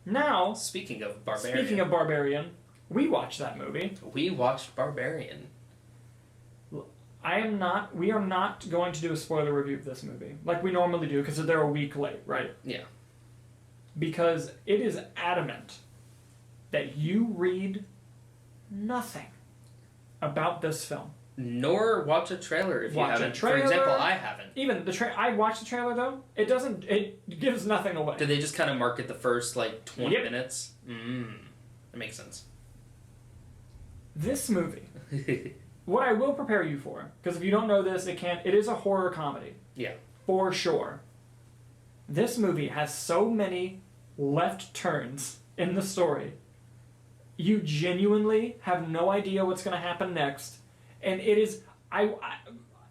Now, Speaking of Barbarian, we watched that movie. We watched Barbarian. We are not going to do a spoiler review of this movie like we normally do because they're a week late, right? Yeah. Because it is adamant that you read nothing about this film. Nor watch a trailer if you haven't. For example, I haven't. Even I watched the trailer though. It gives nothing away. Did they just kind of market the first 20 minutes? That makes sense. This movie, what I will prepare you for, because if you don't know this, it is a horror comedy. Yeah. For sure. This movie has so many left turns in the story. You genuinely have no idea what's going to happen next. And it is...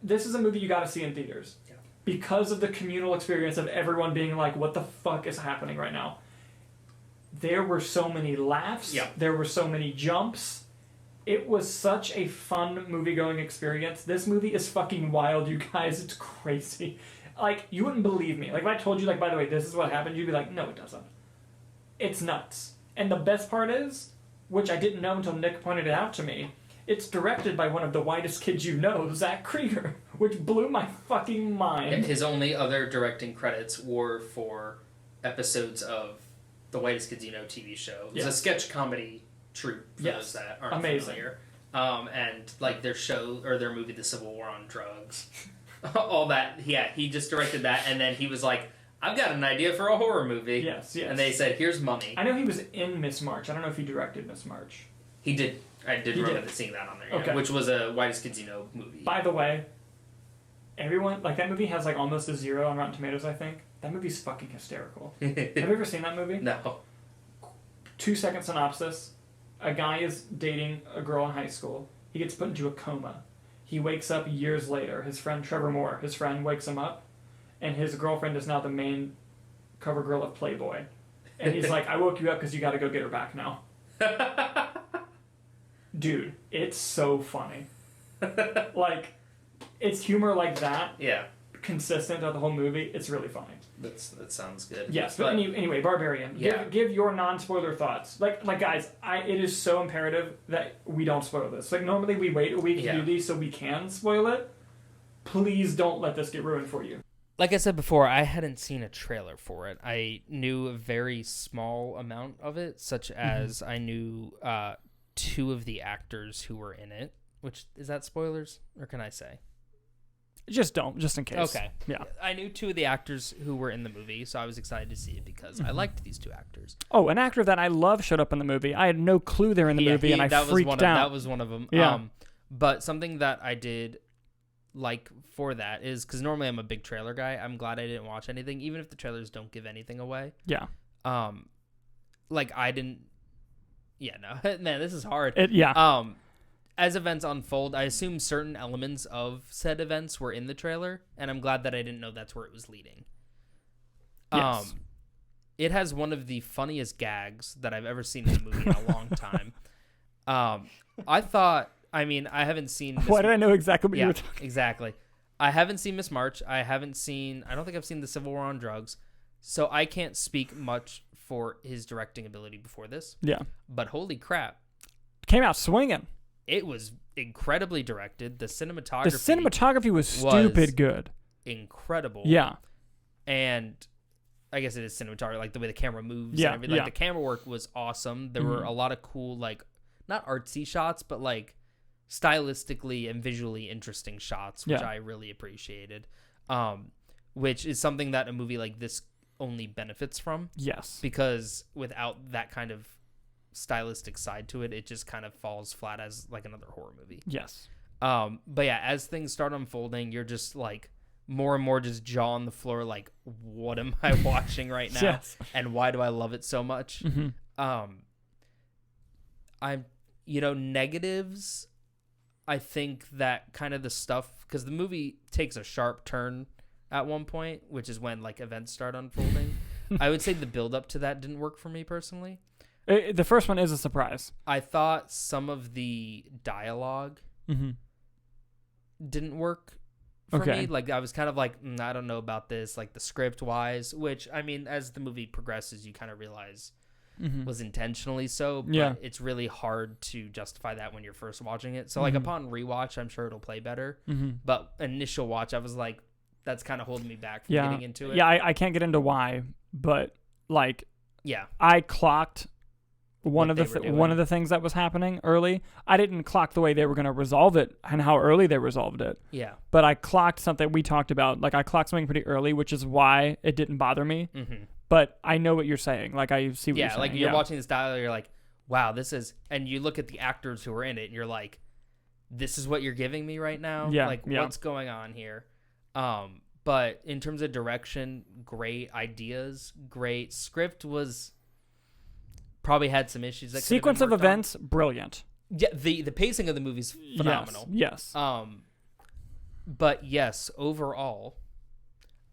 this is a movie you got to see in theaters. Yeah. Because of the communal experience of everyone being like, what the fuck is happening right now? There were so many laughs. Yeah. There were so many jumps. It was such a fun movie-going experience. This movie is fucking wild, you guys. It's crazy. Like, you wouldn't believe me. Like, if I told you, by the way, this is what happened, you'd be like, no, it doesn't. It's nuts. And the best part is, which I didn't know until Nick pointed it out to me, it's directed by one of the whitest kids you know, Zach Krieger, which blew my fucking mind. And his only other directing credits were for episodes of the Whitest Kids You Know TV show. It was a sketch comedy troupe for those that aren't familiar. And their show or their movie, The Civil War on Drugs, all that. Yeah, he just directed that, and then he was like, "I've got an idea for a horror movie." Yes. And they said, "Here's money." I know he was in Miss March. I don't know if he directed Miss March. He did. I did remember seeing that on there. Yeah, which was a Whitest Kids You Know movie. By the way, everyone that movie has almost a 0 on Rotten Tomatoes. I think that movie's fucking hysterical. Have you ever seen that movie? No. 2-second synopsis. A guy is dating a girl in high school. He gets put into a coma. He wakes up years later. His friend Trevor Moore, his friend, wakes him up, and his girlfriend is now the main cover girl of Playboy. And he's like, "I woke you up because you got to go get her back now." Dude, it's so funny. It's humor like that. Yeah. Consistent throughout the whole movie. It's really funny. That sounds good. Yes, but anyway, Barbarian. Yeah. Give your non-spoiler thoughts. Guys, it is so imperative that we don't spoil this. Normally we wait a week to do these so we can spoil it. Please don't let this get ruined for you. Like I said before, I hadn't seen a trailer for it. I knew a very small amount of it, such as I knew 2 of the actors who were in it. Which, is that spoilers? Or can I say? Just don't, just in case. Okay. Yeah. I knew 2 of the actors who were in the movie, so I was excited to see it because I liked these 2 actors. Oh, an actor that I love showed up in the movie. I had no clue they're in the movie, and I freaked out. That was one of them. Yeah. But something that I did like for that is, because normally I'm a big trailer guy, I'm glad I didn't watch anything, even if the trailers don't give anything away. Yeah. I didn't... Yeah, no. Man, this is hard. As events unfold, I assume certain elements of said events were in the trailer, and I'm glad that I didn't know that's where it was leading. Yes. It has one of the funniest gags that I've ever seen in a movie in a long time. I haven't seen... Why did I know exactly what you were talking? Exactly. I haven't seen Miss March. I don't think I've seen The Civil War on Drugs, so I can't speak much for his directing ability before this. Yeah. But holy crap. Came out swinging. It was incredibly directed. The cinematography was stupid good. Incredible. Yeah. And I guess it is cinematography, the way the camera moves and everything. The camera work was awesome. There were a lot of cool, not artsy shots, but stylistically and visually interesting shots, which I really appreciated. Which is something that a movie like this only benefits from. Yes. Because without that kind of stylistic side to it, it just kind of falls flat as another horror movie. Yes. But yeah, as things start unfolding, you're just more and more just jaw on the floor, what am I watching right now? Yes. And why do I love it so much? Negatives, I think that kind of the stuff, because the movie takes a sharp turn at one point, which is when events start unfolding. I would say the build up to that didn't work for me personally. The first one is a surprise. I thought some of the dialogue didn't work for me. Like, I was kind of like, I don't know about this, like the script wise, which, I mean, as the movie progresses, you kind of realize was intentionally so, but it's really hard to justify that when you're first watching it. So, like, upon rewatch, I'm sure it'll play better. But initial watch, I was like, that's kind of holding me back from getting into it. Yeah, I can't get into why, but, like, I clocked one of the things that was happening early. I didn't clock the way they were going to resolve it and how early they resolved it. Yeah. But I clocked something we talked about. Like, I clocked something pretty early, which is why it didn't bother me. But I know what you're saying. Like, I see what you're saying. Yeah, like, you're watching this dialogue, you're like, wow, this is... And you look at the actors who are in it, and you're like, this is what you're giving me right now? Yeah. Like, what's going on here? But in terms of direction, great ideas, great script was... Probably had some issues. That sequence of events, brilliant. Yeah, the pacing of the movie's phenomenal. Yes. But yes, overall,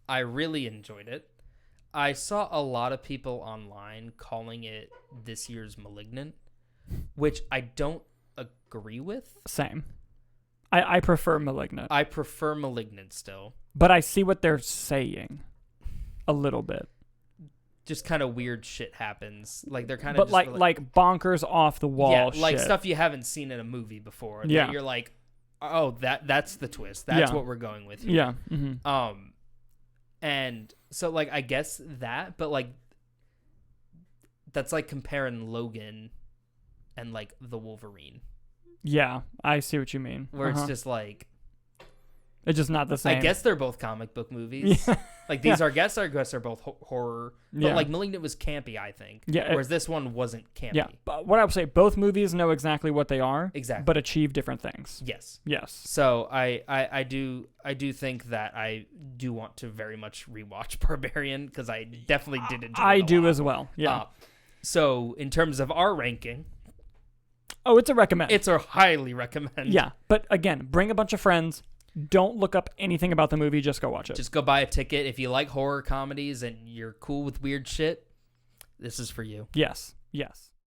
I really enjoyed it. I saw a lot of people online calling it this year's Malignant, which I don't agree with. Same. I prefer Malignant. I prefer Malignant still. But I see what they're saying a little bit. Just kind of weird shit happens. Like, they're kind of just... But like bonkers off the wall shit. Like stuff you haven't seen in a movie before. Yeah. That you're like, oh, that's the twist. That's what we're going with here. Yeah. And so, like, I guess that, but, like, that's like comparing Logan and, like, the Wolverine. Yeah, I see what you mean. Where it's just like... It's just not the same. I guess they're both comic book movies. Yeah. Like, these are, I guess they're both horror. But, like, Malignant was campy, I think. Yeah. Whereas this one wasn't campy. Yeah. But what I would say, both movies know exactly what they are. Exactly. But achieve different things. Yes. So I do think that I do want to very much rewatch Barbarian, because I definitely did enjoy it. I do as well. Yeah. So in terms of our ranking... Oh, it's a recommend. It's a highly recommend. Yeah. But again, bring a bunch of friends. Don't look up anything about the movie. Just go watch it. Just go buy a ticket. If you like horror comedies and you're cool with weird shit, this is for you. Yes.